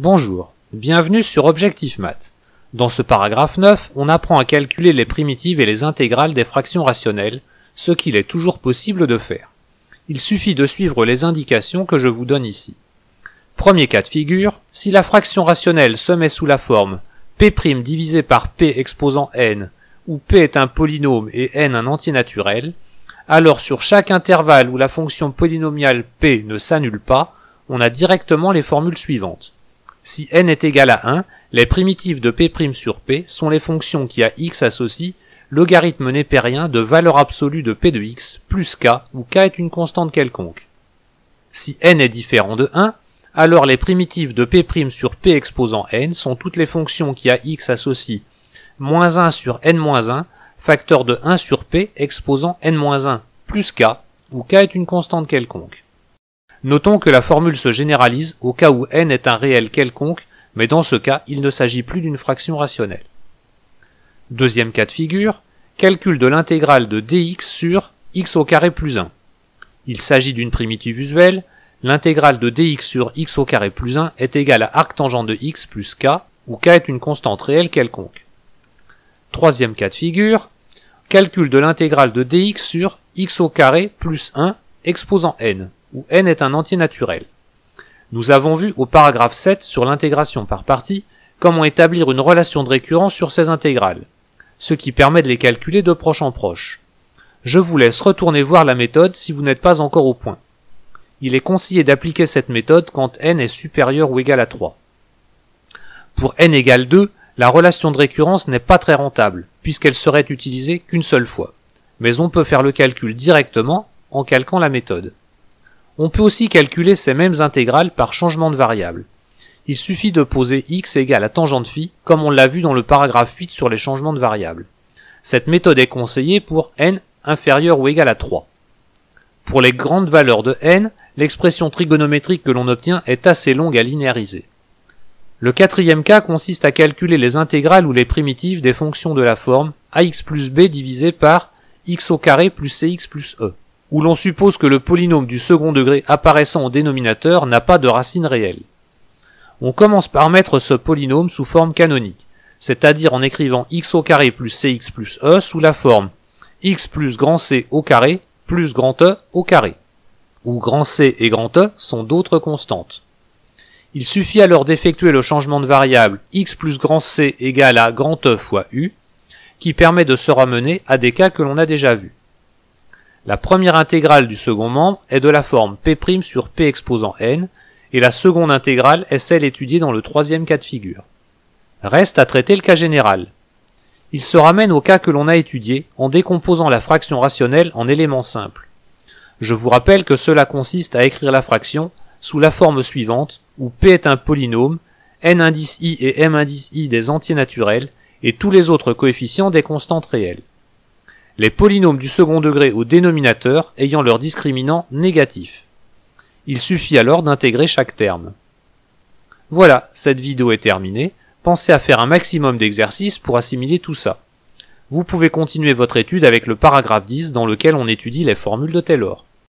Bonjour, bienvenue sur Objectif Math. Dans ce paragraphe 9, on apprend à calculer les primitives et les intégrales des fractions rationnelles, ce qu'il est toujours possible de faire. Il suffit de suivre les indications que je vous donne ici. Premier cas de figure, si la fraction rationnelle se met sous la forme P' divisé par P exposant n, où P est un polynôme et n un entier naturel, alors sur chaque intervalle où la fonction polynomiale P ne s'annule pas, on a directement les formules suivantes. Si n est égal à 1, les primitives de P' sur P sont les fonctions qui à x associent logarithme népérien de valeur absolue de P de x plus k, où k est une constante quelconque. Si n est différent de 1, alors les primitives de P' sur P exposant n sont toutes les fonctions qui à x associent moins 1 sur n-1, facteur de 1 sur P exposant n-1 plus k, où k est une constante quelconque. Notons que la formule se généralise au cas où n est un réel quelconque, mais dans ce cas, il ne s'agit plus d'une fraction rationnelle. Deuxième cas de figure, calcul de l'intégrale de dx sur x au carré plus 1. Il s'agit d'une primitive usuelle, l'intégrale de dx sur x au carré plus 1 est égale à arctangente de x plus k, où k est une constante réelle quelconque. Troisième cas de figure, calcul de l'intégrale de dx sur x au carré plus 1 exposant n, où n est un entier naturel. Nous avons vu au paragraphe 7 sur l'intégration par parties comment établir une relation de récurrence sur ces intégrales, ce qui permet de les calculer de proche en proche. Je vous laisse retourner voir la méthode si vous n'êtes pas encore au point. Il est conseillé d'appliquer cette méthode quand n est supérieur ou égal à 3. Pour n égale 2, la relation de récurrence n'est pas très rentable, puisqu'elle serait utilisée qu'une seule fois. Mais on peut faire le calcul directement en calquant la méthode. On peut aussi calculer ces mêmes intégrales par changement de variable. Il suffit de poser x égale à tangente phi, comme on l'a vu dans le paragraphe 8 sur les changements de variables. Cette méthode est conseillée pour n inférieur ou égal à 3. Pour les grandes valeurs de n, l'expression trigonométrique que l'on obtient est assez longue à linéariser. Le quatrième cas consiste à calculer les intégrales ou les primitives des fonctions de la forme ax plus b divisé par x au carré plus cx plus e, où l'on suppose que le polynôme du second degré apparaissant au dénominateur n'a pas de racine réelle. On commence par mettre ce polynôme sous forme canonique, c'est-à-dire en écrivant x au carré plus cx plus e sous la forme x plus grand C au carré plus grand E au carré, où grand C et grand E sont d'autres constantes. Il suffit alors d'effectuer le changement de variable x plus grand C égale à grand E fois u, qui permet de se ramener à des cas que l'on a déjà vus. La première intégrale du second membre est de la forme P' sur P exposant n, et la seconde intégrale est celle étudiée dans le troisième cas de figure. Reste à traiter le cas général. Il se ramène au cas que l'on a étudié en décomposant la fraction rationnelle en éléments simples. Je vous rappelle que cela consiste à écrire la fraction sous la forme suivante, où P est un polynôme, n indice i et m indice i des entiers naturels, et tous les autres coefficients des constantes réelles. Les polynômes du second degré au dénominateur ayant leur discriminant négatif. Il suffit alors d'intégrer chaque terme. Voilà, cette vidéo est terminée. Pensez à faire un maximum d'exercices pour assimiler tout ça. Vous pouvez continuer votre étude avec le paragraphe 10 dans lequel on étudie les formules de Taylor.